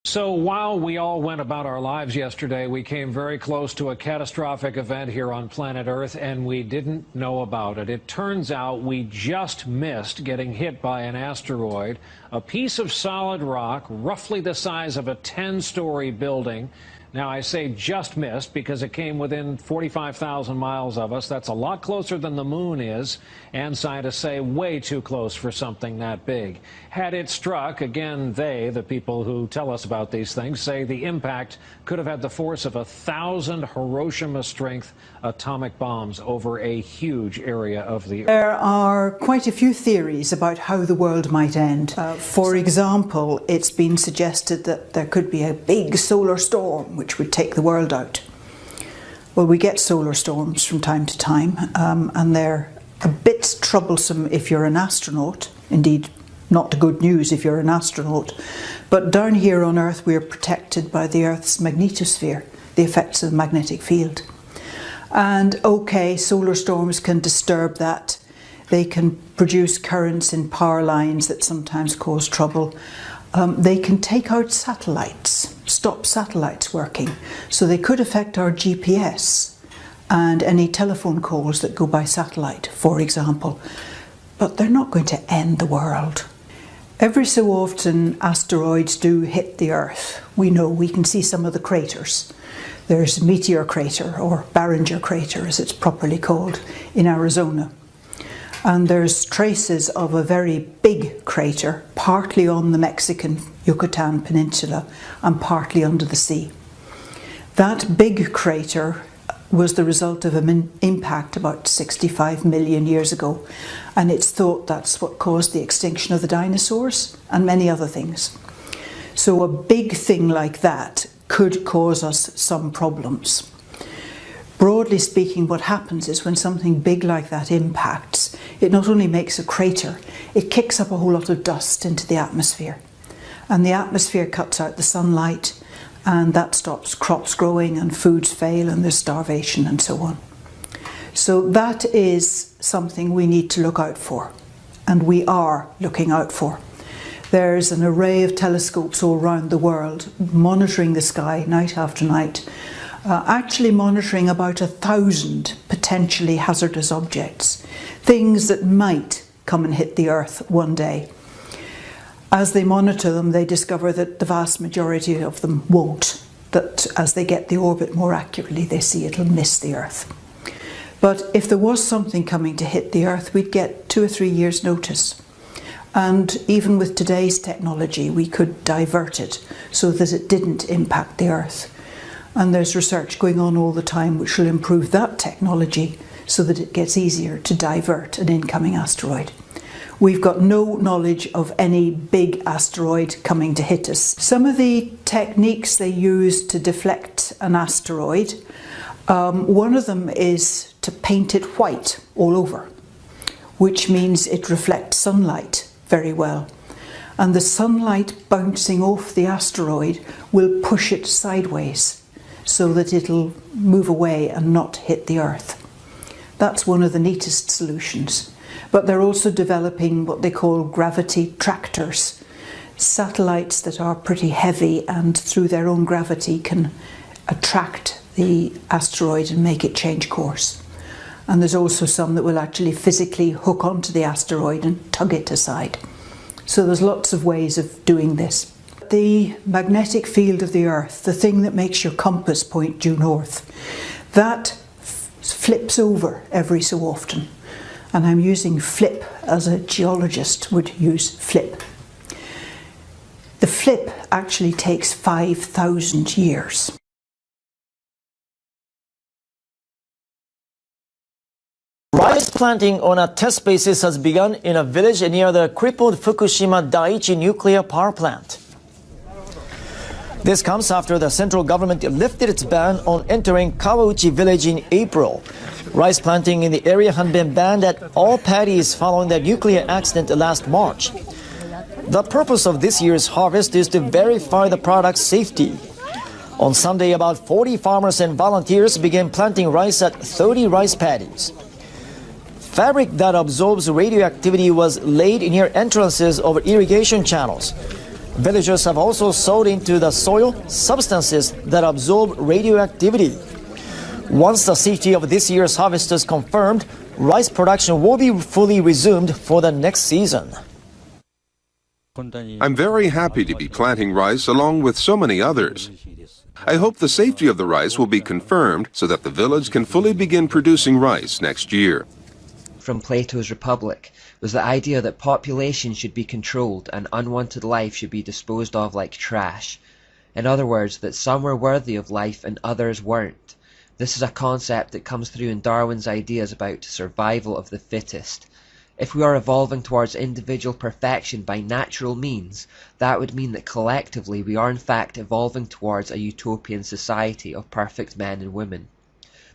So while we all went about our lives yesterday, we came very close to a catastrophic event here on planet Earth, and we didn't know about it. It turns out we just missed getting hit by an asteroid, a piece of solid rock, roughly the size of a 10-story building. Now, I say just missed because it came within 45,000 miles of us. That's a lot closer than the moon is, and scientists say way too close for something that big. Had it struck, again, the people who tell us about these things, say the impact could have had the force of 1,000 Hiroshima-strength atomic bombs over a huge area of the Earth. There are quite a few theories about how the world might end. For example, it's been suggested that there could be a big solar storm which would take the world out. Well, we get solar storms from time to time, and they're a bit troublesome if you're an astronaut. Indeed, not good news if you're an astronaut. But down here on Earth, we are protected by the Earth's magnetosphere, the effects of the magnetic field. And okay, solar storms can disturb that. They can produce currents in power lines that sometimes cause trouble. They can take out satellites, stop satellites working. So they could affect our GPS and any telephone calls that go by satellite, for example. But they're not going to end the world. Every so often asteroids do hit the Earth. We know, we can see some of the craters. There's Meteor Crater, or Barringer Crater as it's properly called, in Arizona. And there's traces of a very big crater, partly on the Mexican Yucatan Peninsula and partly under the sea. That big crater was the result of an impact about 65 million years ago, and it's thought that's what caused the extinction of the dinosaurs and many other things. So a big thing like that could cause us some problems. Broadly speaking, what happens is when something big like that impacts, it not only makes a crater, it kicks up a whole lot of dust into the atmosphere. And the atmosphere cuts out the sunlight, and that stops crops growing and foods fail and there's starvation and so on. So that is something we need to look out for, and we are looking out for. There's an array of telescopes all around the world monitoring the sky night after night, actually monitoring about 1,000 potentially hazardous objects, things that might come and hit the Earth one day. As they monitor them, they discover that the vast majority of them won't, that as they get the orbit more accurately, they see it'll miss the Earth. But if there was something coming to hit the Earth, we'd get 2 or 3 years' notice. And even with today's technology, we could divert it so that it didn't impact the Earth. And there's research going on all the time which will improve that technology so that it gets easier to divert an incoming asteroid. We've got no knowledge of any big asteroid coming to hit us. Some of the techniques they use to deflect an asteroid, one of them is to paint it white all over, which means it reflects sunlight very well. And the sunlight bouncing off the asteroid will push it sideways so that it'll move away and not hit the Earth. That's one of the neatest solutions. But they're also developing what they call gravity tractors, satellites that are pretty heavy and through their own gravity can attract the asteroid and make it change course. And there's also some that will actually physically hook onto the asteroid and tug it aside. So there's lots of ways of doing this. The magnetic field of the Earth, the thing that makes your compass point due north, that flips over every so often. And I'm using flip as a geologist would use flip. The flip actually takes 5,000 years. Rice planting on a test basis has begun in a village near the crippled Fukushima Daiichi nuclear power plant. This comes after the central government lifted its ban on entering Kawauchi village in April. Rice planting in the area had been banned at all paddies following the nuclear accident last March. The purpose of this year's harvest is to verify the product's safety. On Sunday, about 40 farmers and volunteers began planting rice at 30 rice paddies. Fabric that absorbs radioactivity was laid near entrances of irrigation channels. Villagers have also sowed into the soil substances that absorb radioactivity. Once the safety of this year's harvest is confirmed, rice production will be fully resumed for the next season. I'm very happy to be planting rice along with so many others. I hope the safety of the rice will be confirmed so that the village can fully begin producing rice next year. From Plato's Republic was the idea that population should be controlled and unwanted life should be disposed of like trash. In other words, that some were worthy of life and others weren't. This is a concept that comes through in Darwin's ideas about survival of the fittest. If we are evolving towards individual perfection by natural means, that would mean that collectively we are in fact evolving towards a utopian society of perfect men and women.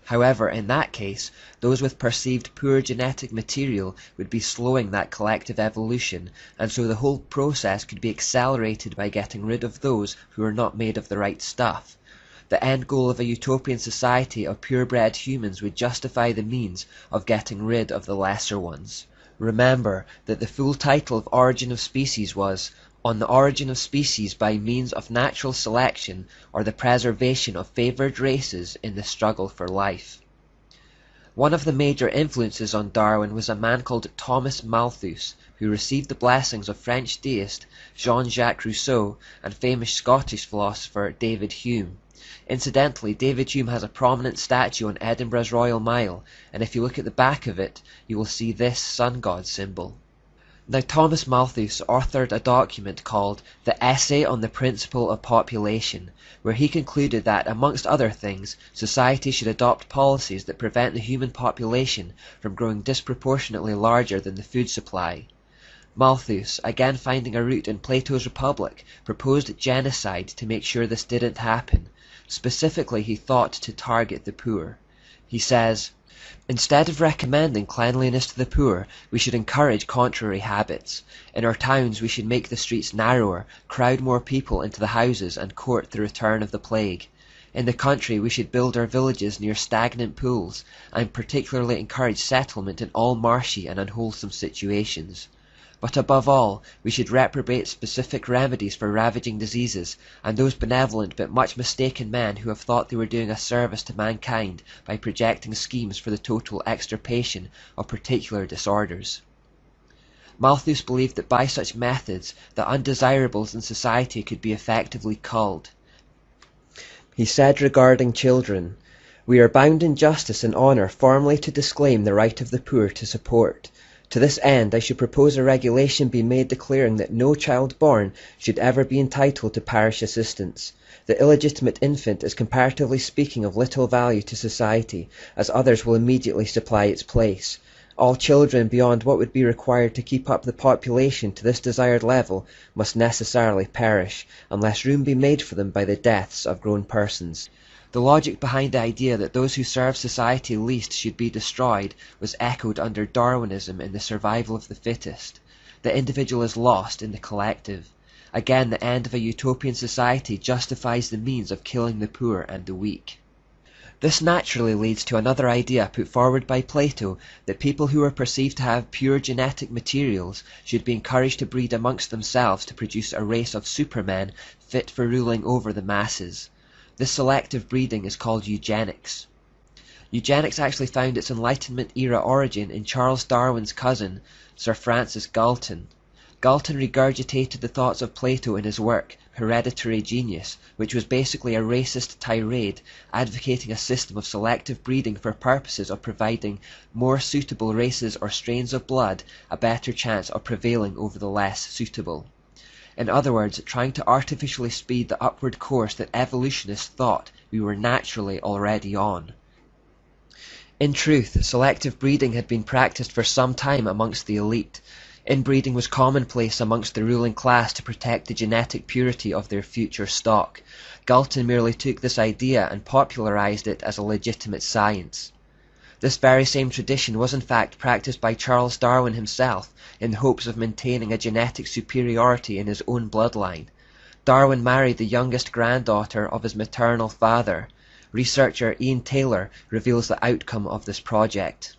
However, in that case, those with perceived poor genetic material would be slowing that collective evolution, and so the whole process could be accelerated by getting rid of those who are not made of the right stuff. The end goal of a utopian society of purebred humans would justify the means of getting rid of the lesser ones. Remember that the full title of Origin of Species was On the Origin of Species by Means of Natural Selection or the Preservation of Favoured Races in the Struggle for Life. One of the major influences on Darwin was a man called Thomas Malthus, who received the blessings of French deist Jean-Jacques Rousseau and famous Scottish philosopher David Hume. Incidentally, David Hume has a prominent statue on Edinburgh's Royal Mile, and if you look at the back of it, you will see this sun god symbol. Now, Thomas Malthus authored a document called The Essay on the Principle of Population, where he concluded that, amongst other things, society should adopt policies that prevent the human population from growing disproportionately larger than the food supply. Malthus, again finding a root in Plato's Republic, proposed genocide to make sure this didn't happen. Specifically, he thought to target the poor. He says, "Instead of recommending cleanliness to the poor, we should encourage contrary habits. In our towns we should make the streets narrower, crowd more people into the houses and court the return of the plague. In the country we should build our villages near stagnant pools, and particularly encourage settlement in all marshy and unwholesome situations. But above all, we should reprobate specific remedies for ravaging diseases, and those benevolent but much mistaken men who have thought they were doing a service to mankind by projecting schemes for the total extirpation of particular disorders." Malthus believed that by such methods, the undesirables in society could be effectively culled. He said regarding children, "We are bound in justice and honour formally to disclaim the right of the poor to support. To this end, I should propose a regulation be made declaring that no child born should ever be entitled to parish assistance. The illegitimate infant is comparatively speaking of little value to society, as others will immediately supply its place. All children beyond what would be required to keep up the population to this desired level must necessarily perish, unless room be made for them by the deaths of grown persons." The logic behind the idea that those who serve society least should be destroyed was echoed under Darwinism in the survival of the fittest. The individual is lost in the collective. Again, the end of a utopian society justifies the means of killing the poor and the weak. This naturally leads to another idea put forward by Plato, that people who are perceived to have pure genetic materials should be encouraged to breed amongst themselves to produce a race of supermen fit for ruling over the masses. This selective breeding is called eugenics. Eugenics actually found its Enlightenment-era origin in Charles Darwin's cousin, Sir Francis Galton. Galton regurgitated the thoughts of Plato in his work, Hereditary Genius, which was basically a racist tirade advocating a system of selective breeding for purposes of providing more suitable races or strains of blood a better chance of prevailing over the less suitable. In other words, trying to artificially speed the upward course that evolutionists thought we were naturally already on. In truth, selective breeding had been practiced for some time amongst the elite. Inbreeding was commonplace amongst the ruling class to protect the genetic purity of their future stock. Galton merely took this idea and popularized it as a legitimate science. This very same tradition was in fact practiced by Charles Darwin himself in the hopes of maintaining a genetic superiority in his own bloodline. Darwin married the youngest granddaughter of his maternal father. Researcher Ian Taylor reveals the outcome of this project.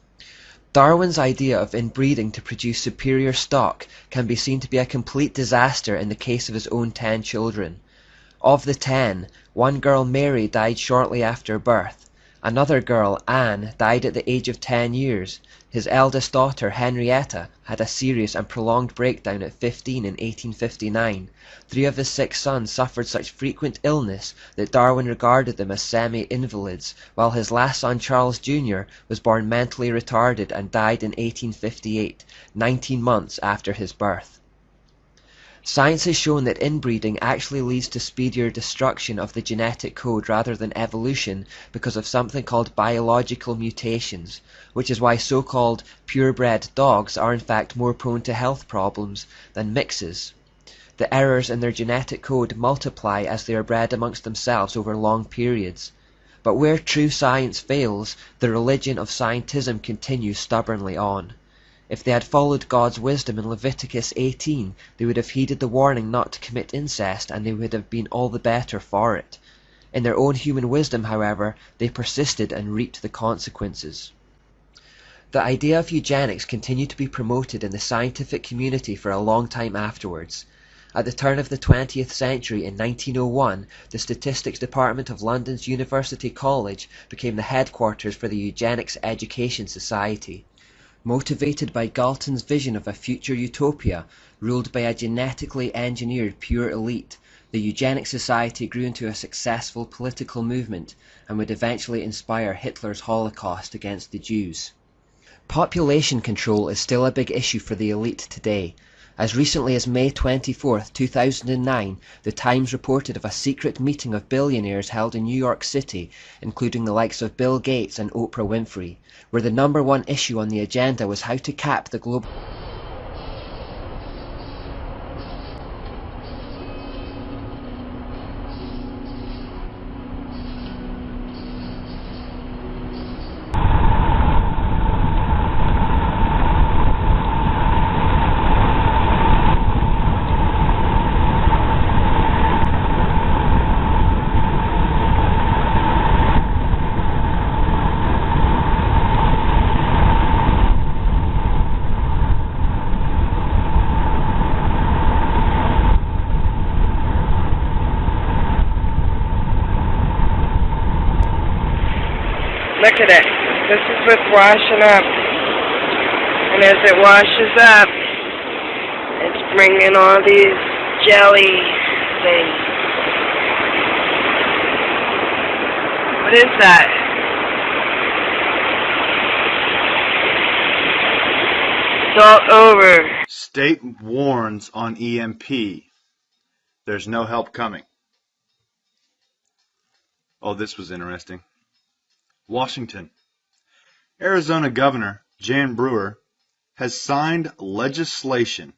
Darwin's idea of inbreeding to produce superior stock can be seen to be a complete disaster in the case of his own 10 children. Of the 10, one girl, Mary, died shortly after birth. Another girl, Anne, died at the age of 10 years. His eldest daughter, Henrietta, had a serious and prolonged breakdown at 15 in 1859. 3 of his 6 sons suffered such frequent illness that Darwin regarded them as semi-invalids, while his last son, Charles Jr., was born mentally retarded and died in 1858, 19 months after his birth. Science has shown that inbreeding actually leads to speedier destruction of the genetic code rather than evolution because of something called biological mutations, which is why so-called purebred dogs are in fact more prone to health problems than mixes. The errors in their genetic code multiply as they are bred amongst themselves over long periods. But where true science fails, the religion of scientism continues stubbornly on. If they had followed God's wisdom in Leviticus 18, they would have heeded the warning not to commit incest, and they would have been all the better for it. In their own human wisdom, however, they persisted and reaped the consequences. The idea of eugenics continued to be promoted in the scientific community for a long time afterwards. At the turn of the 20th century, in 1901, the Statistics Department of London's University College became the headquarters for the Eugenics Education Society. Motivated by Galton's vision of a future utopia ruled by a genetically engineered pure elite, the Eugenics Society grew into a successful political movement and would eventually inspire Hitler's Holocaust against the Jews. Population control is still a big issue for the elite today. As recently as May 24, 2009, The Times reported of a secret meeting of billionaires held in New York City, including the likes of Bill Gates and Oprah Winfrey, where the #1 issue on the agenda was how to cap the global Look at it. This is what's washing up. And as it washes up, it's bringing all these jelly things. What is that? It's all over. State warns on EMP. There's no help coming. Oh, this was interesting. Washington. Arizona Governor Jan Brewer has signed legislation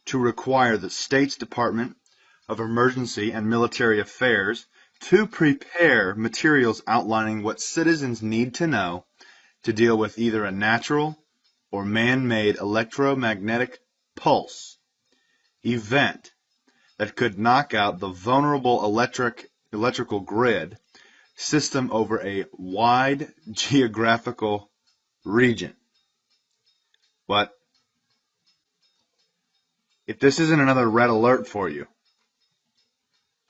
to require the state's Department of Emergency and Military Affairs to prepare materials outlining what citizens need to know to deal with either a natural or man-made electromagnetic pulse event that could knock out the vulnerable electrical grid system over a wide geographical region. But if this isn't another red alert for you,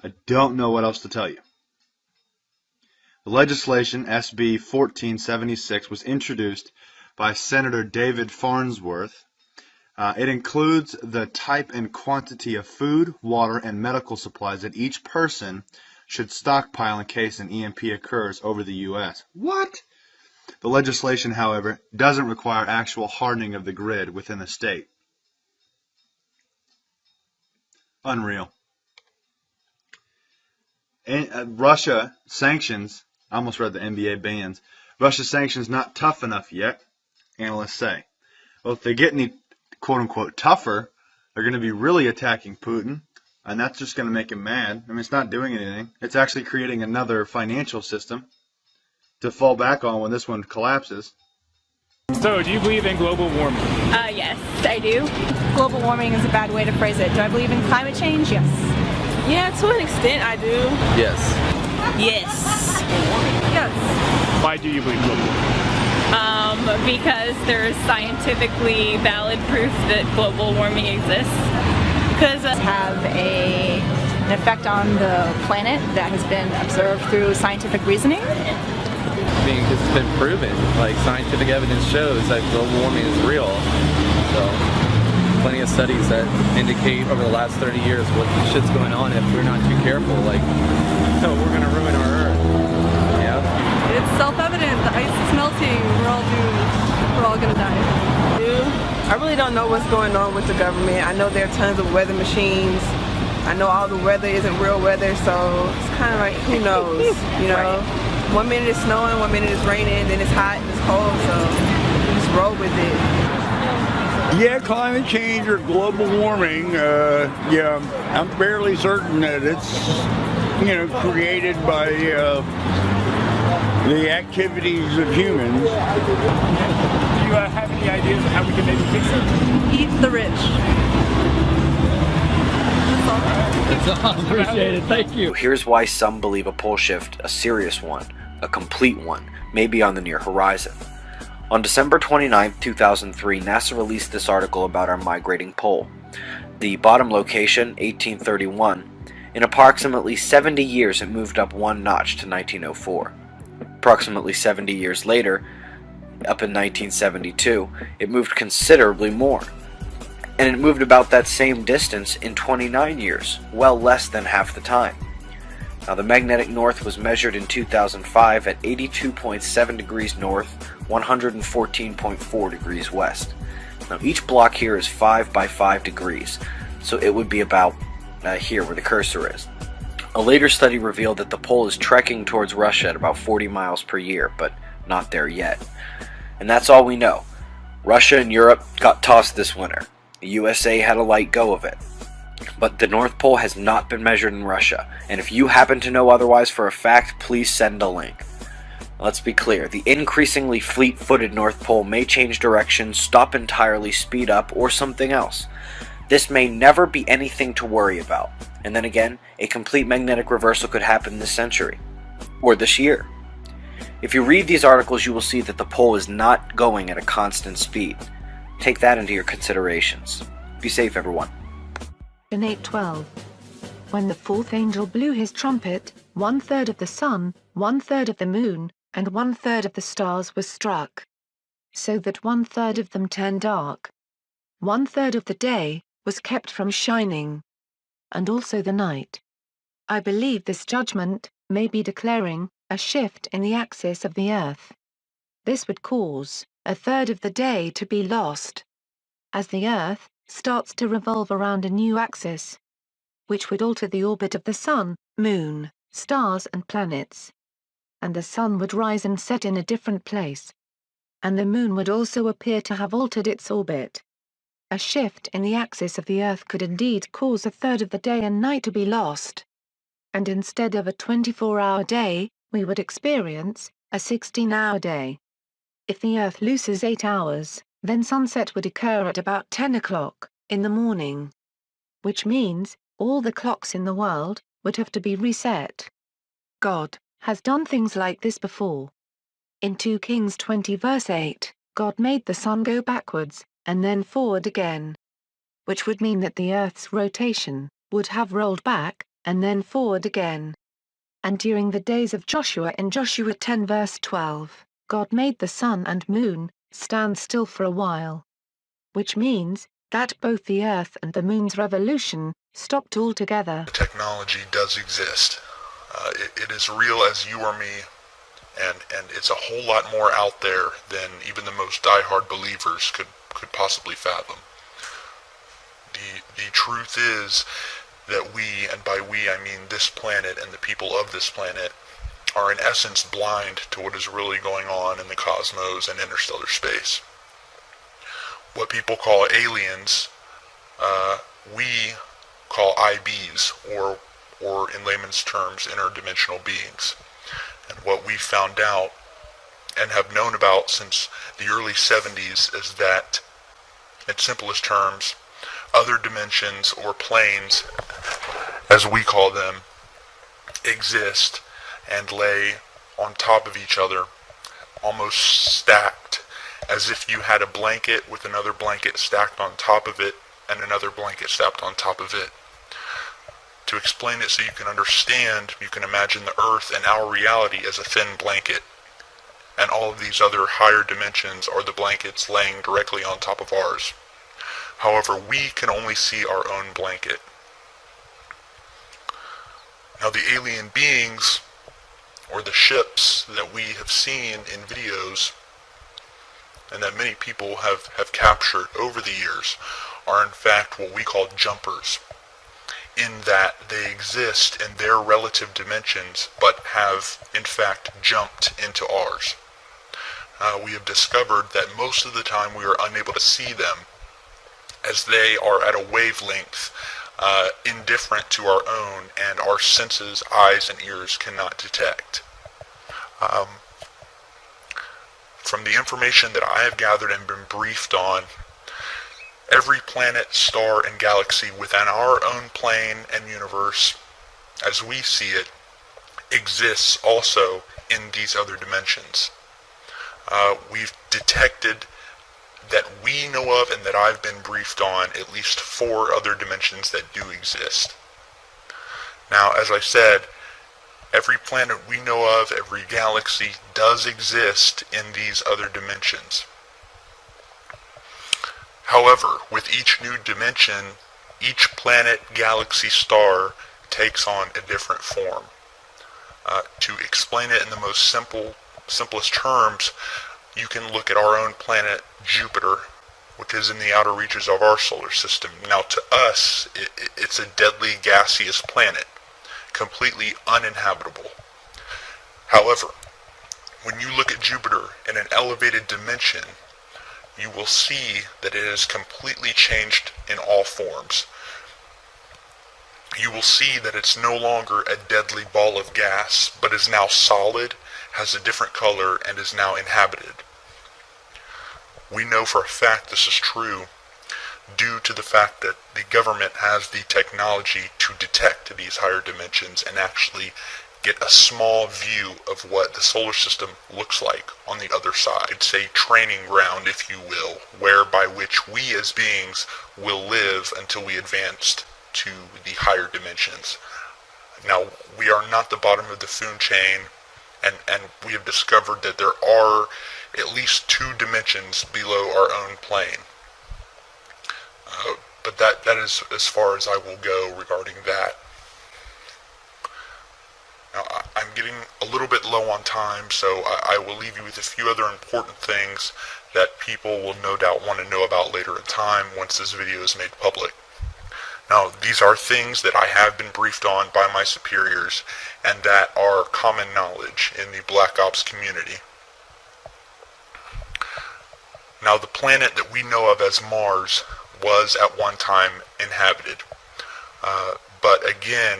I don't know what else to tell you. The legislation, SB 1476, was introduced by Senator David Farnsworth. It includes the type and quantity of food, water, and medical supplies that each person should stockpile in case an EMP occurs over the U.S. What? The legislation, however, doesn't require actual hardening of the grid within the state. Unreal. And, Russia sanctions, I almost read the NBA bans, Russia sanctions not tough enough yet, analysts say. Well, if they get any quote-unquote tougher, they're going to be really attacking Putin. And that's just going to make him mad. I mean, it's not doing anything. It's actually creating another financial system to fall back on when this one collapses. So, do you believe in global warming? Yes, I do. Global warming is a bad way to phrase it. Do I believe in climate change? Yes. Yeah, to an extent I do. Yes. Yes. Yes. Why do you believe global warming? Because there's scientifically valid proof that global warming exists. Because have an effect on the planet that has been observed through scientific reasoning. Because it's been proven, like scientific evidence shows that global warming is real. So, plenty of studies that indicate over the last 30 years what the shit's going on if we're not too careful. Like, no, we're gonna ruin our Earth. Yeah. It's self-evident. The ice is melting. We're all doomed. We're all gonna die. I really don't know what's going on with the government. I know there are tons of weather machines. I know all the weather isn't real weather, so it's kind of like, who knows, you know? Right. 1 minute it's snowing, 1 minute it's raining, then it's hot and it's cold, so you just roll with it. Yeah, climate change or global warming, yeah, I'm fairly certain that it's, you know, created by the activities of humans. Do you have any ideas of how we can maybe fix it? Eat the rich. That's all. Appreciate it. Thank you. Here's why some believe a pole shift, a serious one, a complete one, may be on the near horizon. On December 29, 2003, NASA released this article about our migrating pole. The bottom location, 1831. In approximately 70 years, it moved up one notch to 1904. Approximately 70 years later, up in 1972, it moved considerably more. And it moved about that same distance in 29 years, well less than half the time. Now, the magnetic north was measured in 2005 at 82.7 degrees north, 114.4 degrees west. Now, each block here is 5 by 5 degrees, so it would be about here where the cursor is. A later study revealed that the pole is trekking towards Russia at about 40 miles per year, but not there yet. And that's all we know. Russia and Europe got tossed this winter. The USA had a light go of it. But the North Pole has not been measured in Russia, and if you happen to know otherwise for a fact, please send a link. Let's be clear, the increasingly fleet-footed North Pole may change direction, stop entirely, speed up, or something else. This may never be anything to worry about, and then again, a complete magnetic reversal could happen this century, or this year. If you read these articles, you will see that the pole is not going at a constant speed. Take that into your considerations. Be safe, everyone. In 8:12, when the fourth angel blew his trumpet, 1/3 of the sun, 1/3 of the moon, and 1/3 of the stars was struck, so that 1/3 of them turned dark. 1/3 of the day was kept from shining, and also the night. I believe this judgment may be declaring a shift in the axis of the earth. This would cause 1/3 of the day to be lost, as the earth starts to revolve around a new axis, which would alter the orbit of the sun, moon, stars and planets. And the sun would rise and set in a different place. And the moon would also appear to have altered its orbit. A shift in the axis of the earth could indeed cause 1/3 of the day and night to be lost. And instead of a 24-hour day, we would experience a 16-hour day. If the earth loses 8 hours, then sunset would occur at about 10 o'clock in the morning. Which means, all the clocks in the world would have to be reset. God has done things like this before. In 2 Kings 20 verse 8, God made the sun go backwards, and then forward again. Which would mean that the earth's rotation would have rolled back, and then forward again. And during the days of Joshua in Joshua 10 verse 12, God made the sun and moon stand still for a while. Which means that both the earth and the moon's revolution stopped altogether. The technology does exist. It is real as you or me, and it's a whole lot more out there than even the most diehard believers could possibly fathom. The truth is that we, and by we I mean this planet and the people of this planet, are in essence blind to what is really going on in the cosmos and interstellar space. What people call aliens, we call IBs, or in layman's terms, interdimensional beings. And what we found out and have known about since the early 70s is that, in simplest terms, other dimensions or planes, as we call them, exist and lay on top of each other, almost stacked, as if you had a blanket with another blanket stacked on top of it and another blanket stacked on top of it. To explain it so you can understand, you can imagine the Earth and our reality as a thin blanket, and all of these other higher dimensions are the blankets laying directly on top of ours. However, we can only see our own blanket. Now the alien beings, or the ships that we have seen in videos, and that many people have captured over the years, are in fact what we call jumpers, in that they exist in their relative dimensions, but have in fact jumped into ours. We have discovered that most of the time we are unable to see them, as they are at a wavelength indifferent to our own, and our senses, eyes and ears cannot detect. From the information that I have gathered and been briefed on, every planet, star, and galaxy within our own plane and universe, as we see it, exists also in these other dimensions. We've detected that we know of and that I've been briefed on at least 4 other dimensions that do exist. Now, as I said, every planet we know of, every galaxy does exist in these other dimensions. However, with each new dimension, each planet, galaxy, star takes on a different form. To explain it in the most simplest terms, you can look at our own planet, Jupiter, which is in the outer reaches of our solar system. Now, to us, it's a deadly gaseous planet, completely uninhabitable. However, when you look at Jupiter in an elevated dimension, you will see that it has completely changed in all forms. You will see that it's no longer a deadly ball of gas, but is now solid, has a different color, and is now inhabited. We know for a fact this is true due to the fact that the government has the technology to detect these higher dimensions and actually get a small view of what the solar system looks like on the other side. It's a training ground, if you will, whereby which we as beings will live until we advance to the higher dimensions. Now, we are not the bottom of the food chain, and we have discovered that there are at least 2 dimensions below our own plane. But that is as far as I will go regarding that. Now, I'm getting a little bit low on time, so I will leave you with a few other important things that people will no doubt want to know about later in time once this video is made public. Now, these are things that I have been briefed on by my superiors and that are common knowledge in the Black Ops community. Now, the planet that we know of as Mars was at one time inhabited, but again,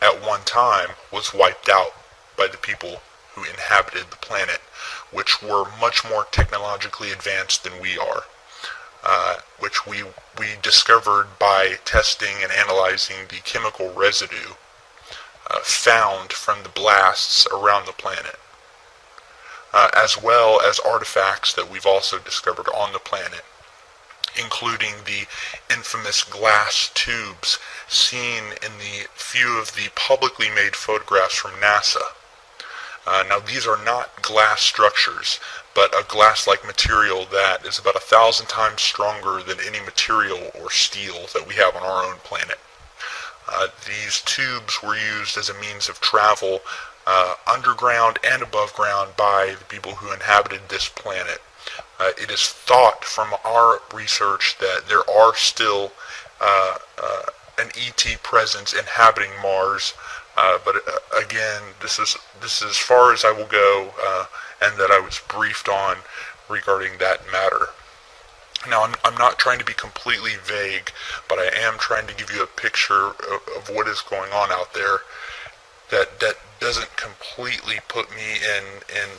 at one time was wiped out by the people who inhabited the planet, which were much more technologically advanced than we are, which we discovered by testing and analyzing the chemical residue found from the blasts around the planet, as well as artifacts that we've also discovered on the planet, including the infamous glass tubes seen in the few of the publicly made photographs from NASA. Now, these are not glass structures, but a glass-like material that is about 1,000 times stronger than any material or steel that we have on our own planet. These tubes were used as a means of travel underground and above ground by the people who inhabited this planet. It is thought from our research that there are still an ET presence inhabiting Mars, but again, this is as far as I will go, and that I was briefed on regarding that matter. Now, I'm not trying to be completely vague, but I am trying to give you a picture of what is going on out there that doesn't completely put me in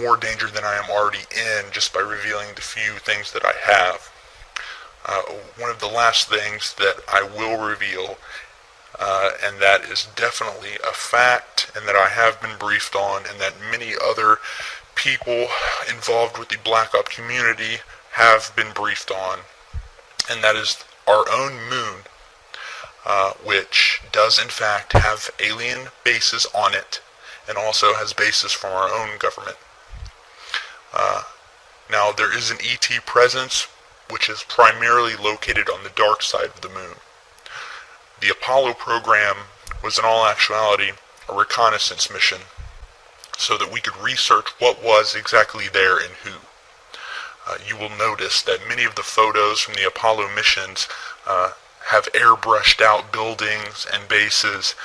more danger than I am already in just by revealing the few things that I have. One of the last things that I will reveal, and that is definitely a fact, and that I have been briefed on, and that many other people involved with the Black Op community have been briefed on, and that is our own moon, which does in fact have alien bases on it, and also has bases from our own government. Now, there is an ET presence, which is primarily located on the dark side of the moon. The Apollo program was in all actuality a reconnaissance mission, so that we could research what was exactly there and who. You will notice that many of the photos from the Apollo missions have airbrushed out buildings and bases,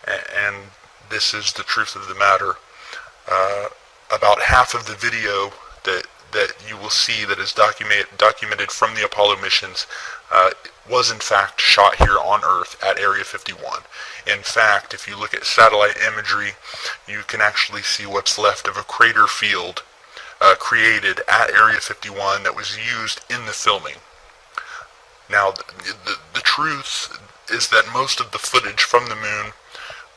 and this is the truth of the matter. About half of the video that you will see that is documented from the Apollo missions was in fact shot here on Earth at Area 51. In fact, if you look at satellite imagery, you can actually see what's left of a crater field created at Area 51 that was used in the filming. Now, the truth is that most of the footage from the moon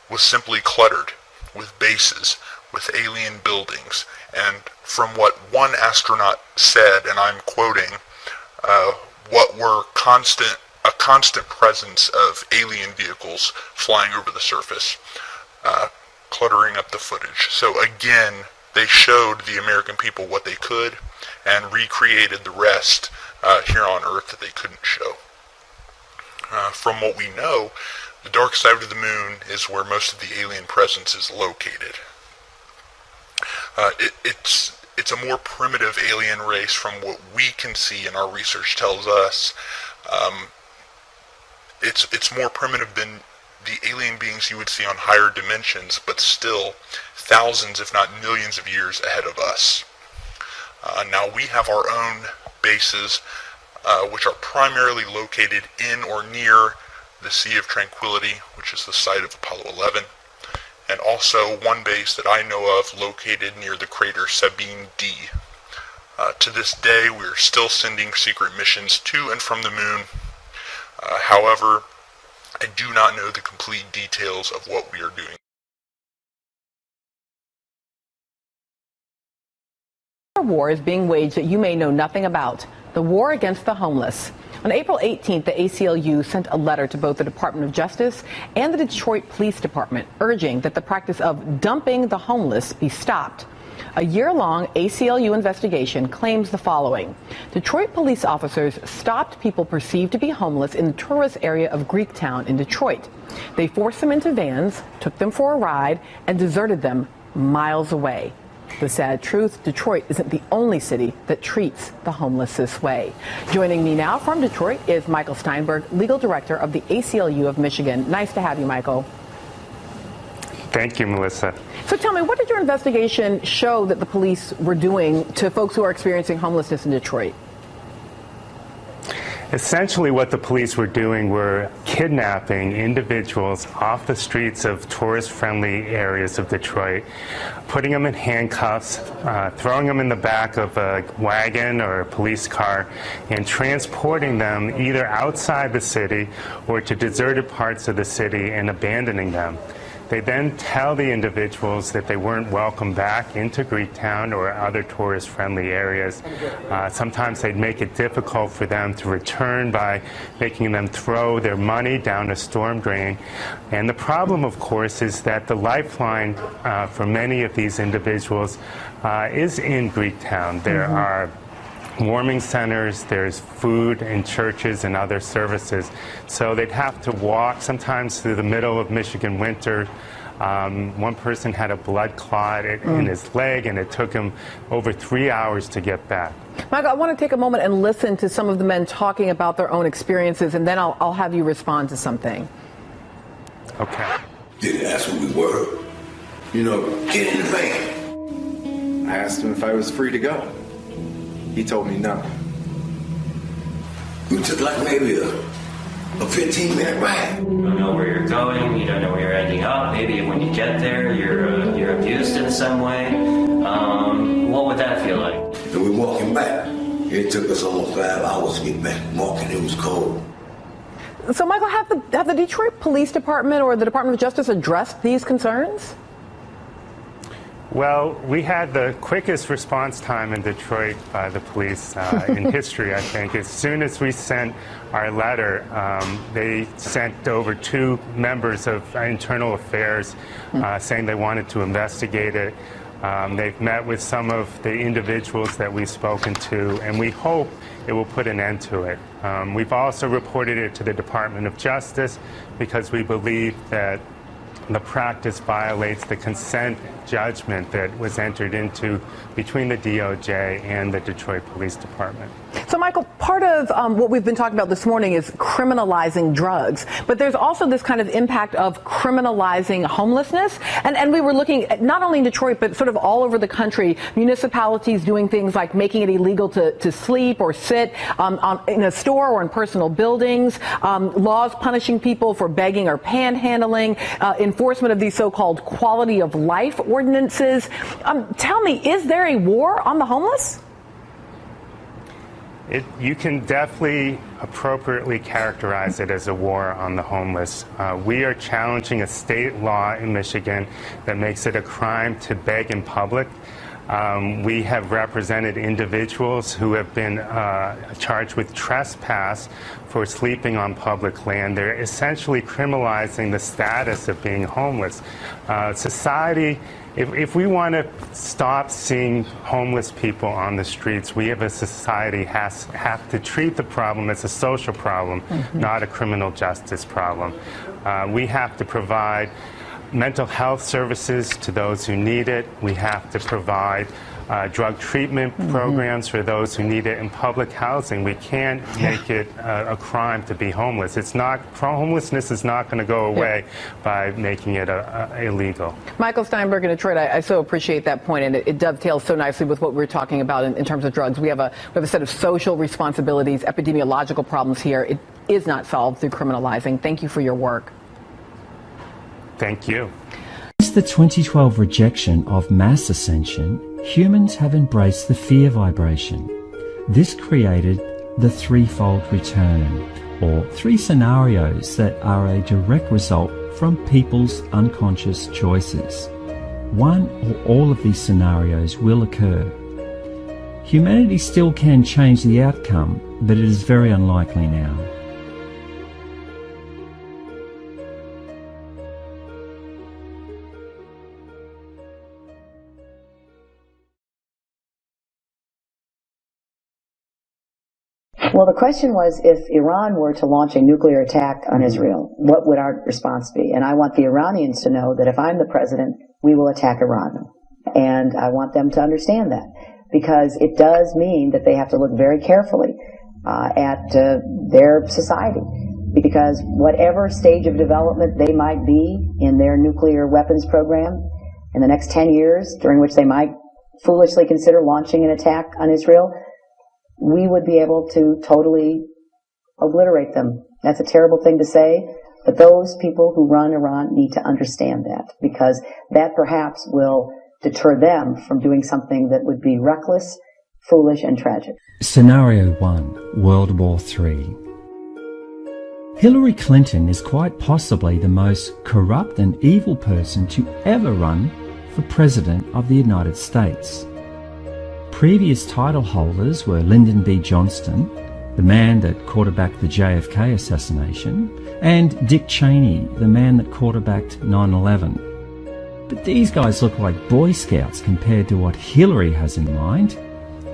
was simply cluttered with bases, with alien buildings, and from what one astronaut said, and I'm quoting, what were a constant presence of alien vehicles flying over the surface, cluttering up the footage. So again, they showed the American people what they could and recreated the rest here on Earth that they couldn't show. From what we know, the dark side of the moon is where most of the alien presence is located. It's a more primitive alien race from what we can see and our research tells us. It's more primitive than the alien beings you would see on higher dimensions, but still thousands, if not millions of years ahead of us. Now we have our own bases, which are primarily located in or near the Sea of Tranquility, which is the site of Apollo 11, and also one base that I know of located near the crater Sabine D. To this day, we are still sending secret missions to and from the moon. However, I do not know the complete details of what we are doing. A war is being waged that you may know nothing about, the war against the homeless. On April 18th, the ACLU sent a letter to both the Department of Justice and the Detroit Police Department urging that the practice of dumping the homeless be stopped. A year-long ACLU investigation claims the following. Detroit police officers stopped people perceived to be homeless in the tourist area of Greektown in Detroit. They forced them into vans, took them for a ride, and deserted them miles away. The sad truth, Detroit isn't the only city that treats the homeless this way. Joining me now from Detroit is Michael Steinberg, legal director of the ACLU of Michigan. Nice to have you, Michael. Thank you, Melissa. So tell me, what did your investigation show that the police were doing to folks who are experiencing homelessness in Detroit? Essentially, what the police were doing were kidnapping individuals off the streets of tourist-friendly areas of Detroit, putting them in handcuffs, throwing them in the back of a wagon or a police car, and transporting them either outside the city or to deserted parts of the city and abandoning them. They then tell the individuals that they weren't welcome back into Greektown or other tourist-friendly areas. Sometimes they'd make it difficult for them to return by making them throw their money down a storm drain. And the problem, of course, is that the lifeline for many of these individuals is in Greektown. There are warming centers, there's food and churches and other services. So they'd have to walk sometimes through the middle of Michigan winter. One person had a blood clot in his leg, and it took him over 3 hours to get back. Michael, I want to take a moment and listen to some of the men talking about their own experiences, and then I'll have you respond to something. Okay. Didn't ask who we were. You know, get in the van. I asked him if I was free to go. He told me no. You took like maybe a 15-minute ride. You don't know where you're going. You don't know where you're ending up. Maybe when you get there, you're abused in some way. What would that feel like? And we're walking back. It took us almost 5 hours to get back. Walking, it was cold. So, Michael, have the Detroit Police Department or the Department of Justice addressed these concerns? Well, we had the quickest response time in Detroit by the police in history, I think. As soon as we sent our letter, they sent over 2 members of Internal Affairs saying they wanted to investigate it. They've met with some of the individuals that we've spoken to, and we hope it will put an end to it. We've also reported it to the Department of Justice because we believe that the practice violates the consent judgment that was entered into between the DOJ and the Detroit Police Department. So, Michael, part of what we've been talking about this morning is criminalizing drugs, but there's also this kind of impact of criminalizing homelessness. And we were looking at not only in Detroit, but sort of all over the country, municipalities doing things like making it illegal to sleep or sit in a store or in personal buildings, laws punishing people for begging or panhandling, enforcement of these so-called quality of life ordinances. Tell me, is there a war on the homeless? You can definitely appropriately characterize it as a war on the homeless. We are challenging a state law in Michigan that makes it a crime to beg in public. We have represented individuals who have been charged with trespass for sleeping on public land. They're essentially criminalizing the status of being homeless. Society, if we want to stop seeing homeless people on the streets, we as a society have to treat the problem as a social problem, not a criminal justice problem. We have to provide mental health services to those who need it. We have to provide drug treatment programs for those who need it in public housing. We can't make it a crime to be homeless. Homelessness is not going to go away by making it illegal. Michael Steinberg in Detroit, I so appreciate that point, and it dovetails so nicely with what we're talking about in terms of drugs. We have a set of social responsibilities, epidemiological problems here. It is not solved through criminalizing. Thank you for your work. Thank you. Since the 2012 rejection of mass ascension, humans have embraced the fear vibration. This created the threefold return, or 3 scenarios that are a direct result from people's unconscious choices. One or all of these scenarios will occur. Humanity still can change the outcome, but it is very unlikely now. Well, the question was, if Iran were to launch a nuclear attack on Israel, what would our response be? And I want the Iranians to know that if I'm the president, we will attack Iran. And I want them to understand that, because it does mean that they have to look very carefully at their society. Because whatever stage of development they might be in their nuclear weapons program in the next 10 years, during which they might foolishly consider launching an attack on Israel, we would be able to totally obliterate them. That's a terrible thing to say, but those people who run Iran need to understand that, because that perhaps will deter them from doing something that would be reckless, foolish, and tragic. Scenario 1, World War III. Hillary Clinton is quite possibly the most corrupt and evil person to ever run for President of the United States. Previous title holders were Lyndon B. Johnston, the man that quarterbacked the JFK assassination, and Dick Cheney, the man that quarterbacked 9/11. But these guys look like Boy Scouts compared to what Hillary has in mind.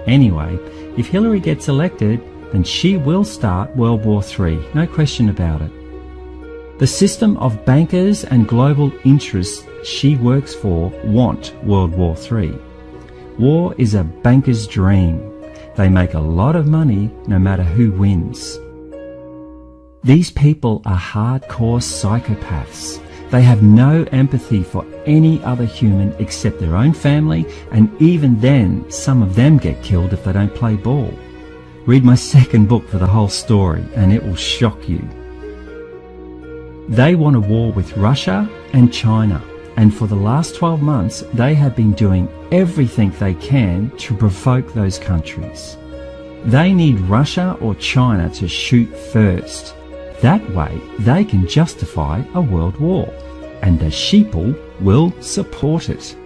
Anyway, if Hillary gets elected, then she will start World War III, no question about it. The system of bankers and global interests she works for want World War III. War is a banker's dream. They make a lot of money no matter who wins. These people are hardcore psychopaths. They have no empathy for any other human except their own family, and even then, some of them get killed if they don't play ball. Read my second book for the whole story, and it will shock you. They want a war with Russia and China. And for the last 12 months, they have been doing everything they can to provoke those countries. They need Russia or China to shoot first. That way, they can justify a world war, and the sheeple will support it.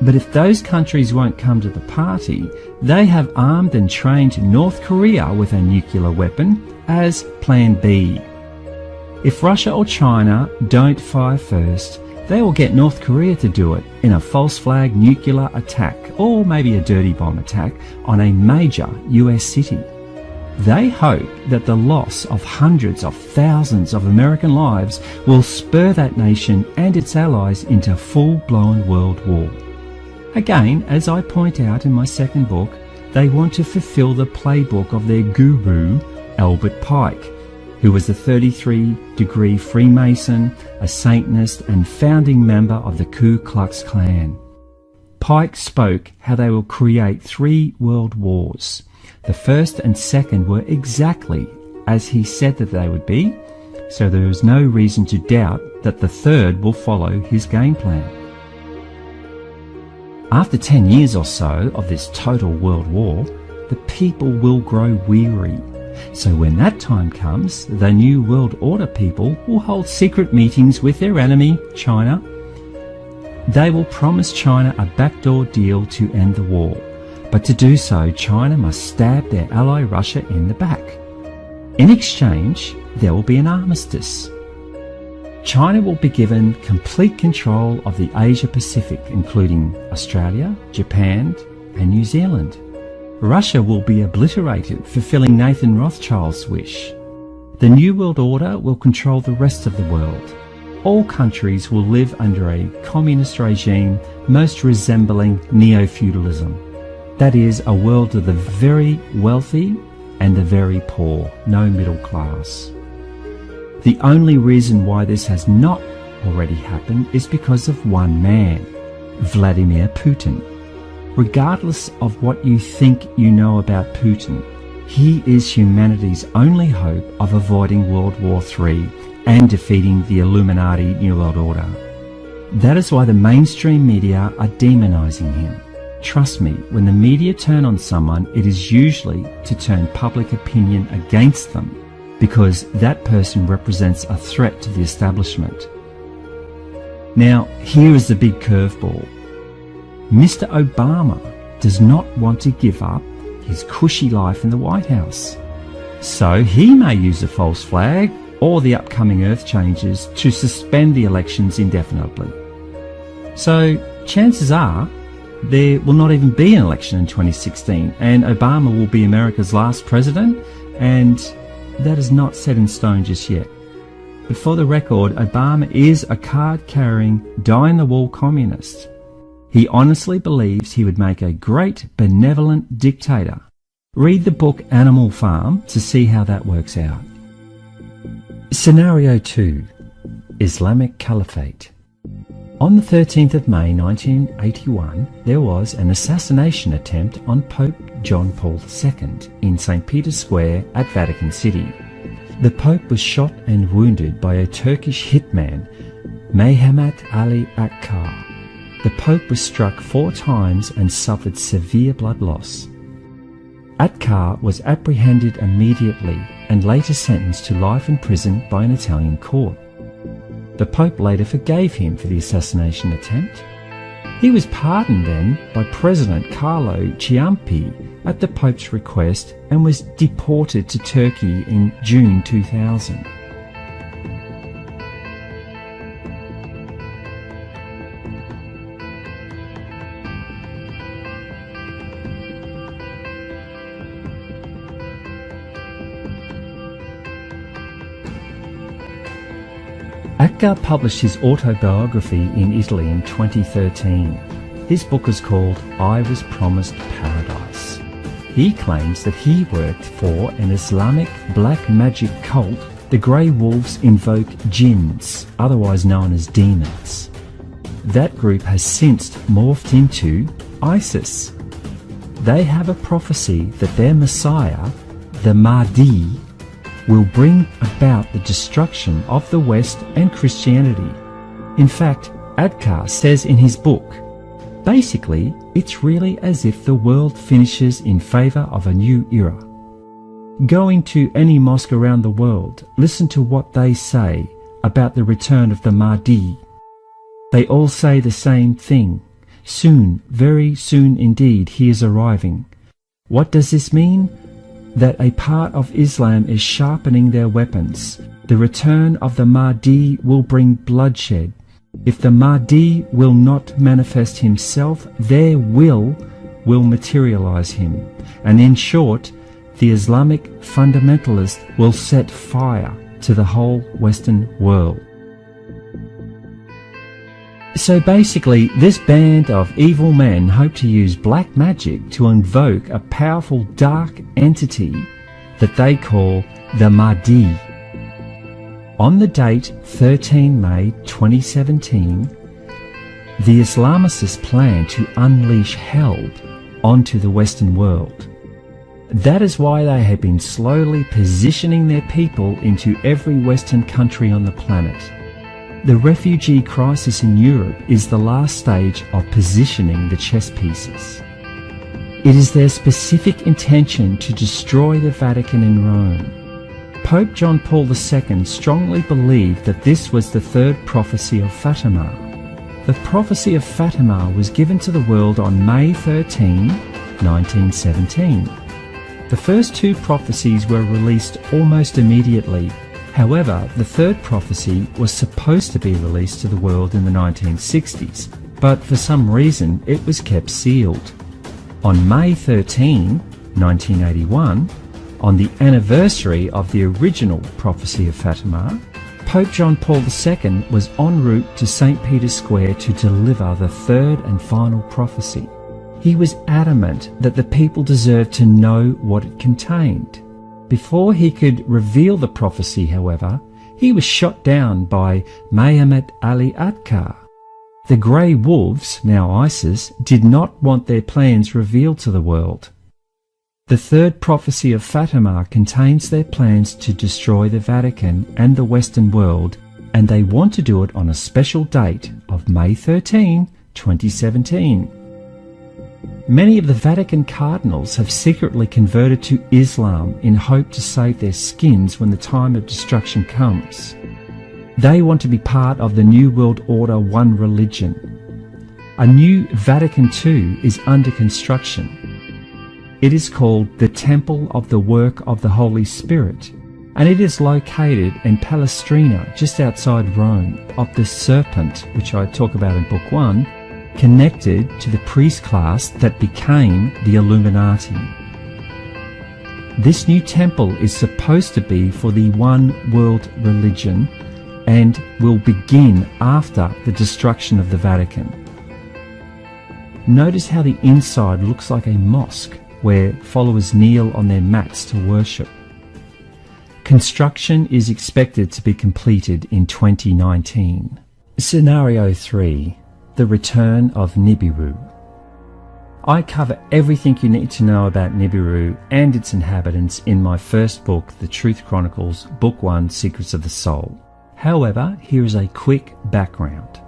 But if those countries won't come to the party, they have armed and trained North Korea with a nuclear weapon as Plan B. If Russia or China don't fire first, they will get North Korea to do it in a false flag nuclear attack, or maybe a dirty bomb attack, on a major US city. They hope that the loss of hundreds of thousands of American lives will spur that nation and its allies into full-blown world war. Again, as I point out in my second book, they want to fulfill the playbook of their guru, Albert Pike, who was a 33-degree Freemason, a Satanist, and founding member of the Ku Klux Klan. Pike spoke how they will create 3 world wars. The first and second were exactly as he said that they would be, so there is no reason to doubt that the third will follow his game plan. After 10 years or so of this total world war, the people will grow weary. So when that time comes, the New World Order people will hold secret meetings with their enemy, China. They will promise China a backdoor deal to end the war. But to do so, China must stab their ally Russia in the back. In exchange, there will be an armistice. China will be given complete control of the Asia-Pacific, including Australia, Japan, and New Zealand. Russia will be obliterated, fulfilling Nathan Rothschild's wish. The New World Order will control the rest of the world. All countries will live under a communist regime most resembling neo-feudalism. That is, a world of the very wealthy and the very poor, no middle class. The only reason why this has not already happened is because of one man, Vladimir Putin. Regardless of what you think you know about Putin, he is humanity's only hope of avoiding World War III and defeating the Illuminati New World Order. That is why the mainstream media are demonizing him. Trust me, when the media turn on someone, it is usually to turn public opinion against them, because that person represents a threat to the establishment. Now, here is the big curveball. Mr. Obama does not want to give up his cushy life in the White House. So he may use a false flag or the upcoming earth changes to suspend the elections indefinitely. So chances are there will not even be an election in 2016, and Obama will be America's last president, and that is not set in stone just yet. But for the record, Obama is a card-carrying, die-in-the-wall communist. He honestly believes he would make a great, benevolent dictator. Read the book Animal Farm to see how that works out. Scenario 2. Islamic Caliphate. On the 13th of May 1981, there was an assassination attempt on Pope John Paul II in St. Peter's Square at Vatican City. The Pope was shot and wounded by a Turkish hitman, Mehmet Ali Akkar. The Pope was struck 4 times and suffered severe blood loss. Akkar was apprehended immediately and later sentenced to life in prison by an Italian court. The Pope later forgave him for the assassination attempt. He was pardoned then by President Carlo Ciampi at the Pope's request and was deported to Turkey in June 2000. Akkar published his autobiography in Italy in 2013. His book is called I Was Promised Paradise. He claims that he worked for an Islamic black magic cult. The Grey Wolves invoke jinns, otherwise known as demons. That group has since morphed into ISIS. They have a prophecy that their Messiah, the Mahdi, will bring about the destruction of the West and Christianity. In fact, Akkar says in his book, basically, it's really as if the world finishes in favor of a new era. Go into any mosque around the world, listen to what they say about the return of the Mahdi. They all say the same thing. Soon, very soon indeed, he is arriving. What does this mean? That a part of Islam is sharpening their weapons. The return of the Mahdi will bring bloodshed. If the Mahdi will not manifest himself, their will materialize him. And in short, the Islamic fundamentalist will set fire to the whole Western world. So basically, this band of evil men hope to use black magic to invoke a powerful dark entity that they call the Mahdi. On the date 13 May 2017, the Islamicists plan to unleash hell onto the Western world. That is why they have been slowly positioning their people into every Western country on the planet. The refugee crisis in Europe is the last stage of positioning the chess pieces. It is their specific intention to destroy the Vatican in Rome. Pope John Paul II strongly believed that this was the third prophecy of Fatima. The prophecy of Fatima was given to the world on May 13, 1917. The first two prophecies were released almost immediately. However, the third prophecy was supposed to be released to the world in the 1960s, but for some reason it was kept sealed. On May 13, 1981, on the anniversary of the original prophecy of Fatima, Pope John Paul II was en route to St. Peter's Square to deliver the third and final prophecy. He was adamant that the people deserved to know what it contained. Before he could reveal the prophecy, however, he was shot down by Muhammad Ali Atkar. The Grey Wolves, now ISIS, did not want their plans revealed to the world. The third prophecy of Fatima contains their plans to destroy the Vatican and the Western world, and they want to do it on a special date of May 13, 2017. Many of the Vatican cardinals have secretly converted to Islam in hope to save their skins when the time of destruction comes. They want to be part of the New World Order One Religion. A new Vatican II is under construction. It is called the Temple of the Work of the Holy Spirit, and it is located in Palestrina, just outside Rome, of the serpent, which I talk about in Book 1, connected to the priest class that became the Illuminati. This new temple is supposed to be for the one world religion and will begin after the destruction of the Vatican. Notice how the inside looks like a mosque where followers kneel on their mats to worship. Construction is expected to be completed in 2019. Scenario 3. The return of Nibiru. I cover everything you need to know about Nibiru and its inhabitants in my first book, The Truth Chronicles, Book 1, Secrets of the Soul. However, here is a quick background.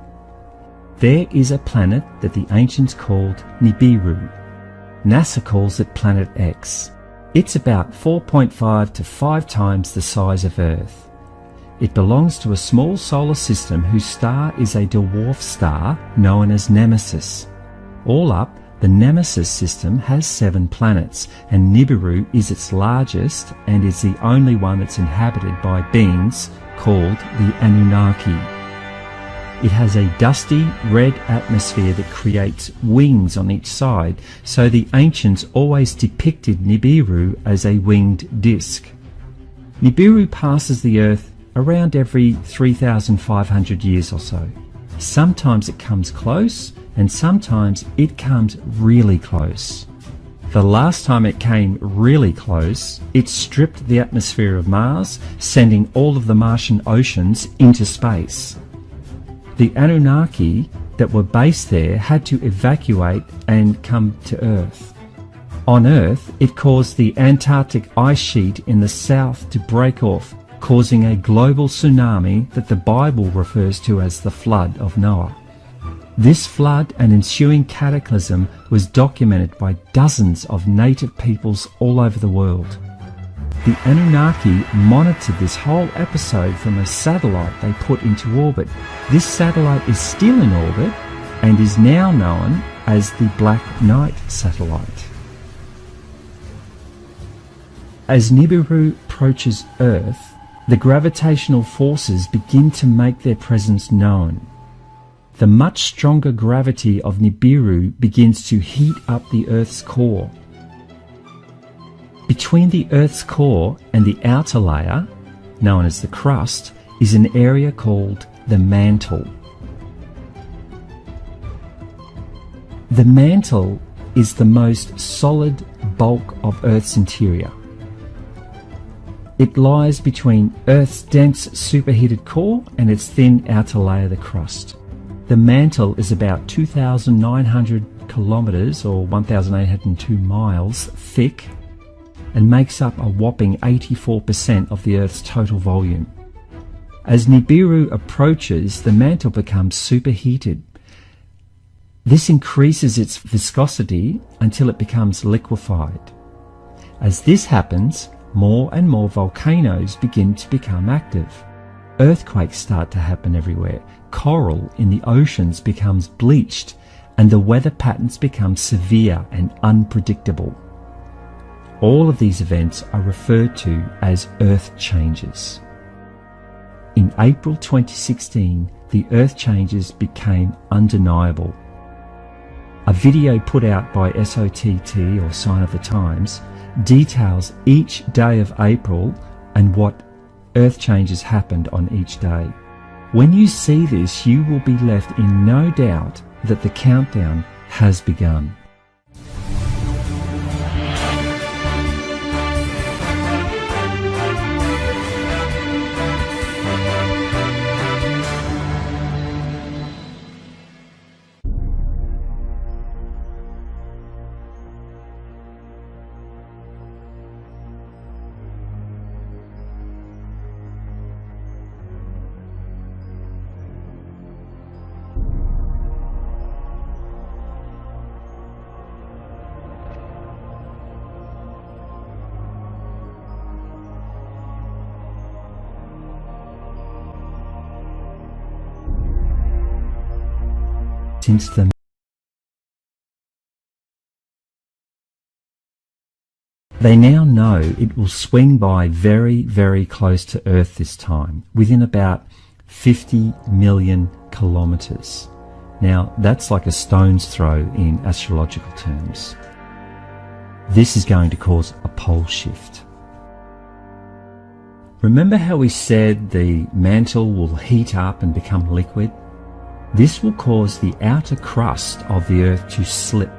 There is a planet that the ancients called Nibiru. NASA calls it Planet X. It's about 4.5 to 5 times the size of Earth. It belongs to a small solar system whose star is a dwarf star known as Nemesis. All up, the Nemesis system has 7 planets, and Nibiru is its largest and is the only one that's inhabited by beings called the Anunnaki. It has a dusty red atmosphere that creates wings on each side, so the ancients always depicted Nibiru as a winged disk. Nibiru passes the Earth around every 3,500 years or so. Sometimes it comes close, and sometimes it comes really close. The last time it came really close, it stripped the atmosphere of Mars, sending all of the Martian oceans into space. The Anunnaki that were based there had to evacuate and come to Earth. On Earth, it caused the Antarctic ice sheet in the south to break off, causing a global tsunami that the Bible refers to as the Flood of Noah. This flood and ensuing cataclysm was documented by dozens of native peoples all over the world. The Anunnaki monitored this whole episode from a satellite they put into orbit. This satellite is still in orbit, and is now known as the Black Knight satellite. As Nibiru approaches Earth, the gravitational forces begin to make their presence known. The much stronger gravity of Nibiru begins to heat up the Earth's core. Between the Earth's core and the outer layer, known as the crust, is an area called the mantle. The mantle is the most solid bulk of Earth's interior. It lies between Earth's dense superheated core and its thin outer layer, the crust. The mantle is about 2,900 kilometers or 1,802 miles thick and makes up a whopping 84% of the Earth's total volume. As Nibiru approaches, the mantle becomes superheated. This increases its viscosity until it becomes liquefied. As this happens, more and more volcanoes begin to become active. Earthquakes start to happen everywhere. Coral in the oceans becomes bleached, and the weather patterns become severe and unpredictable. All of these events are referred to as Earth changes. In April 2016, the Earth changes became undeniable. A video put out by SOTT, or Sign of the Times, details each day of April and what Earth changes happened on each day. When you see this, you will be left in no doubt that the countdown has begun. Since they now know it will swing by very, very close to Earth this time, within about 50 million kilometers. Now, that's like a stone's throw in astrological terms. This is going to cause a pole shift. Remember how we said the mantle will heat up and become liquid? This will cause the outer crust of the Earth to slip.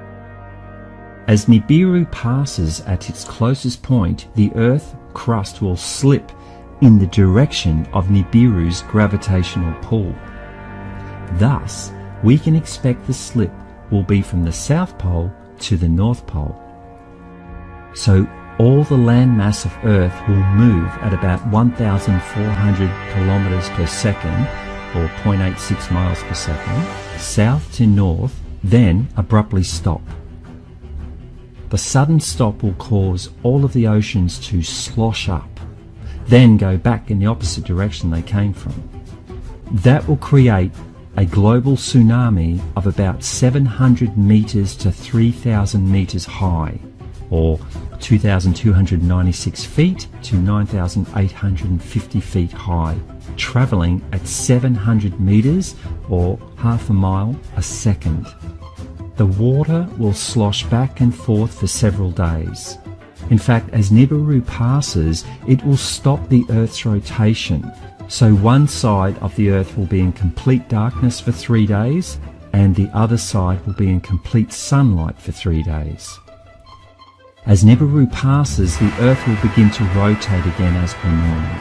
As Nibiru passes at its closest point, the Earth crust will slip in the direction of Nibiru's gravitational pull. Thus, we can expect the slip will be from the South Pole to the North Pole. So all the landmass of Earth will move at about 1,400 kilometers per second, or 0.86 miles per second, south to north, then abruptly stop. The sudden stop will cause all of the oceans to slosh up, then go back in the opposite direction they came from. That will create a global tsunami of about 700 meters to 3,000 meters high, or 2,296 feet to 9,850 feet high, travelling at 700 meters or half a mile a second. The water will slosh back and forth for several days. In fact, as Nibiru passes, it will stop the Earth's rotation. So one side of the Earth will be in complete darkness for 3 days, and the other side will be in complete sunlight for 3 days. As Nibiru passes, the Earth will begin to rotate again as per normal.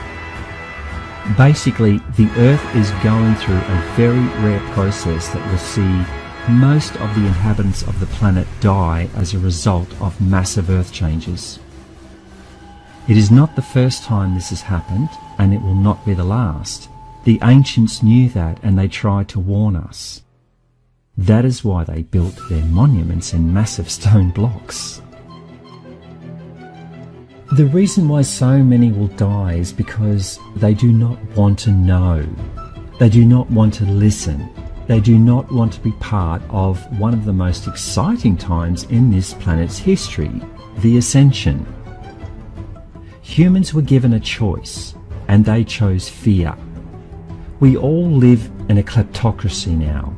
Basically, the Earth is going through a very rare process that will see most of the inhabitants of the planet die as a result of massive Earth changes. It is not the first time this has happened, and it will not be the last. The ancients knew that, and they tried to warn us. That is why they built their monuments in massive stone blocks. The reason why so many will die is because they do not want to know. They do not want to listen. They do not want to be part of one of the most exciting times in this planet's history, the ascension. Humans were given a choice, and they chose fear. We all live in a kleptocracy now.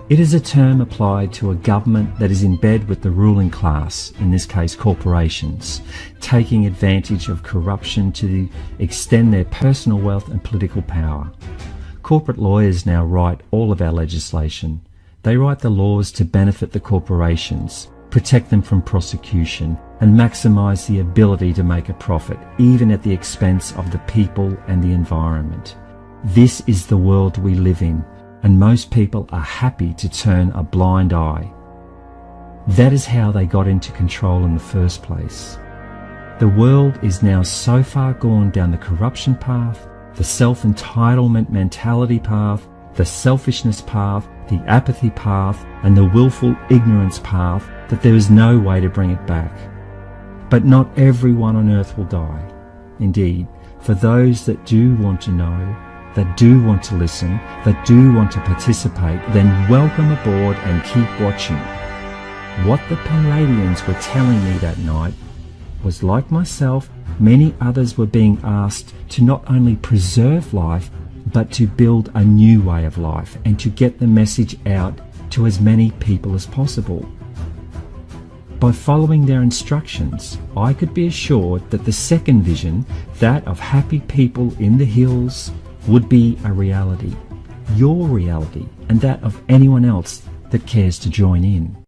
It is a term applied to a government that is in bed with the ruling class, in this case corporations, taking advantage of corruption to extend their personal wealth and political power. Corporate lawyers now write all of our legislation. They write the laws to benefit the corporations, protect them from prosecution, and maximize the ability to make a profit, even at the expense of the people and the environment. This is the world we live in, and most people are happy to turn a blind eye. That is how they got into control in the first place. The world is now so far gone down the corruption path, the self-entitlement mentality path, the selfishness path, the apathy path, and the willful ignorance path that there is no way to bring it back. But not everyone on earth will die. Indeed, for those that do want to know, that do want to listen, that do want to participate, then welcome aboard and keep watching. What the Palladians were telling me that night was, like myself, many others were being asked to not only preserve life, but to build a new way of life and to get the message out to as many people as possible. By following their instructions, I could be assured that the second vision, that of happy people in the hills, would be a reality, your reality, and that of anyone else that cares to join in.